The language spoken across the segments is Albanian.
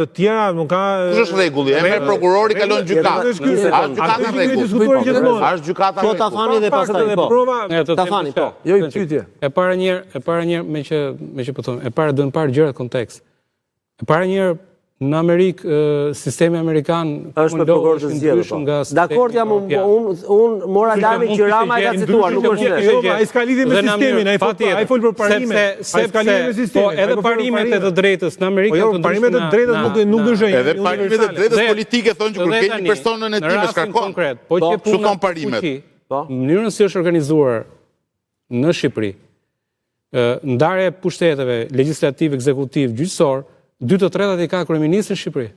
të tjera nuk ka... Kush është rregulli? Emri prokurori kalon gjykatë. Është gjykata Po ta thani dhe pastaj po. Ta thani po. Jo i pyetje. E para njëherë me që po them, e para duhen parë gjërat kontekst. E para njëherë në Amerikë sistemi amerikan është me prokuror të zgjedhur. Dakord jam unë mora alarmin që Rama e ka cituar, nuk është. Ai s'ka lidhje me sistemin, ai fol për parimet. Ai s'ka lidhje me sistemin. Po edhe parimet e të drejtës në Amerikë janë të ndryshme. Parimet e të drejtës nuk ndryshojnë. Edhe parimet e drejtës politike thonë që kur ke një personën e tij shkarkon. Po që puna parimet. Në mënyrën si është organizuar në Shqipëri, ndarja e pushteteteve legjislativ, ekzekutiv, gjyqësor, 2/3 i ka kryeministri në Shqipëri.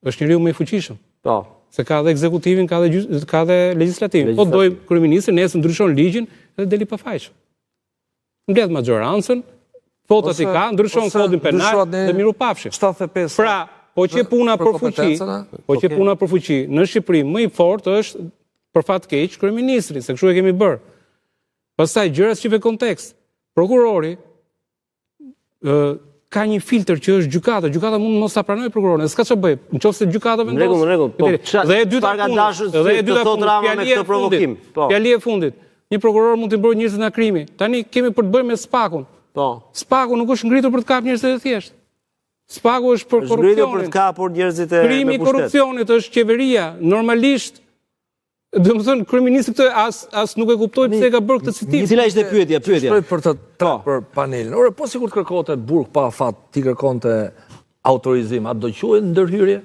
Është njeriu më i fuqishëm. Po. Se ka dhe ekzekutivin, ka dhe legjislativin. Po doj kryeministri nesër ndryshon ligjin dhe deli pafajshëm. Mbledh majorancën, votat i ka, ndryshon kodin penal dhe miru pafshim. 75. Pra, po që puna për fuqi në Shqipëri më i fortë është për fat keq kryeministri, se kështu e kemi bërë. Pastaj gjërat që ve kontekst. Prokurori ka një filtr që është gjykata. Gjykata mund mos ta pranojë prokurorin. S'ka çfarë bëj. Nëse gjykata vendos. Në rregull. Po, dhe e dyta fjali e fundit. Një prokuror mund të bëjë njerëz nga krimi. Tani kemi për të bërë me Spakun. Po. Spaku nuk është ngritur për të kapur njerëzit e thjeshtë. Spaku është për korrupsionin. Ngritur për të kapur njerëzit e krimi i korrupsionit është qeveria. Normalisht domethënë kryeministri këtë as nuk e kuptoi pse e ka bërë këtë citim. Cila ishte pyetja? Shpreh për panelin. Ore, po sikur të kërkonte burg pa fat, ti kërkonte autorizim, a do quhet ndërhyrje?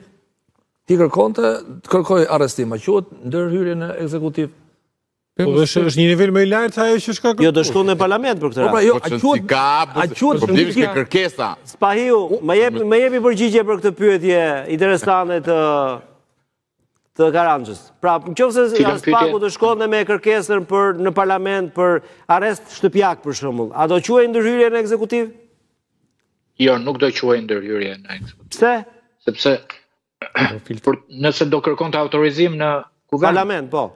Ti kërkoj arrestim, a quhet ndërhyrje në ekzekutiv? Po është një nivel më i lartë ajo që shka kërkuar. Jo, do shkon në parlament për këtë rast. Jo, a quhet problemi është kërkesa. Spahiu, më jepi përgjigje për këtë pyetje interesante të Karanxhës. Pra, nëse Spaku të shkonte me kërkesën në parlament për arrest shtëpiak për shembull, a do quhej ndërhyrje në ekzekutiv? Jo, nuk do quhej ndërhyrje në ekzekutiv. Pse? Sepse nëse do kërkonte autorizim në kuvend. Parlament, po.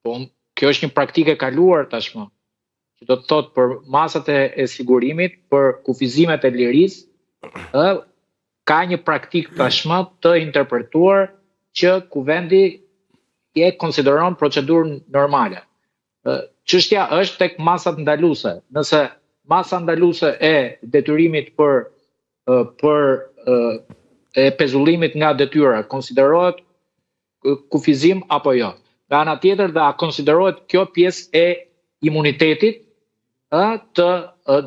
Po, kjo është një praktike e kaluar tashmë. Që do të thotë për masat e sigurimit, për kufizimet e lirisë, ka një praktik tashmë të interpretuar që kuvendi e konsideron procedurë normale. Çështja është tek masat ndaluese. Nëse masa ndaluese e detyrimit për e pezullimit nga detyra konsiderohet kufizim apo jo. Nga ana tjetër, dhe a konsiderohet kjo pjesë e imunitetit të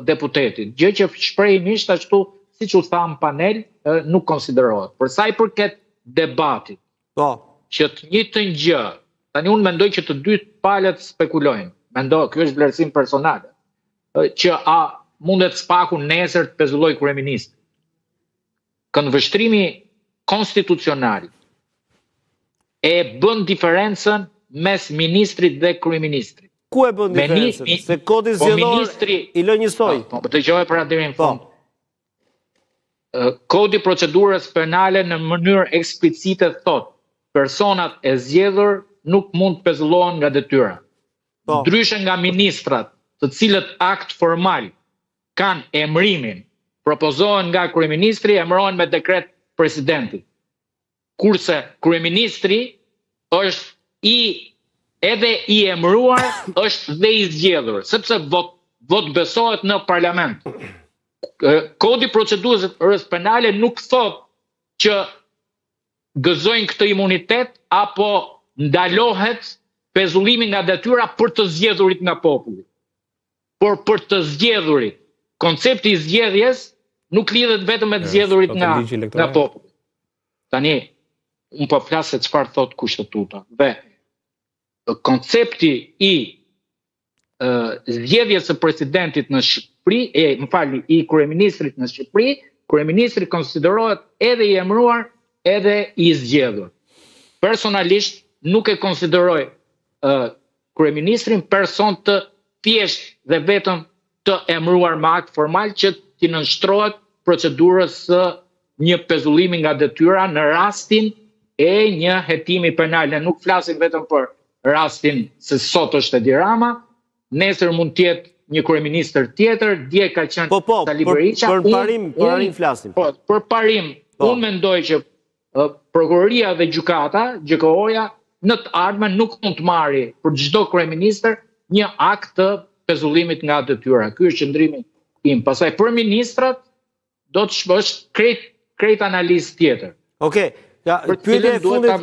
deputetit. Gjë që shprehimisht ashtu siç u tha në panel nuk konsiderohet. Për sa i përket debatit, që të njëjtën gjë, tani unë mendoj që të dy palët spekulojnë. Mendoj, kjo është vlerësim personal. Që a mundet Spaku nesër të pezulloj kryeministri. Këndvështrimi konstitucional e bën diferencën mes ministrit dhe kryeministrit. Ku e bën diferencën? Se kodi zgjedhor i lë njësoj. Po dëgjoj për atë deri në fund. Kodi procedurës penale në mënyrë eksplicite thotë personat e zgjedhur nuk mund të pezullohen nga detyra. Ndryshe nga ministrat, të cilët akt formal kanë emrimin, propozohen nga kryeministri, emërohen me dekret presidentit. Kurse kryeministri është edhe i emëruar, është dhe i zgjedhur, sepse vot besohet në parlament. Kodi procedurës penale nuk thot që gëzojnë këtë imunitet apo ndalohet pezullimi nga detyra për të zgjedhurit nga populli. Por për të zgjedhurit, koncepti i zgjedhjes nuk lidhet vetëm me të zgjedhurit nga populli. Tani, unë po flas se çfarë thot kushtetuta. Dhe koncepti i zgjedhjes së presidentit në Shqipëri, i kryeministrit në Shqipëri, kryeministri konsiderohet edhe i emëruar edhe i zgjedhur. Personalisht nuk e konsideroj kryeministrin person të thjesht dhe vetëm të emëruar me akt formal që t'i nënshtrohet procedurës së një pezullimi nga detyra në rastin e një hetimi penal. Ne nuk flasim vetëm për rastin se sot është Edi Rama, nesër mund të jetë një kryeministër tjetër, dje ka qenë Sali Berisha. Për parim flasim. Po, për parim Unë mendoj që prokuroria dhe gjykata, GKO-ja, në të ardhmen nuk mund të marri për çdo kryeministër një akt të pezullimit nga detyra. Ky është qëndrimi im. Pastaj për ministrat do të është krejt analizë tjetër. Okej, pyetja e fundit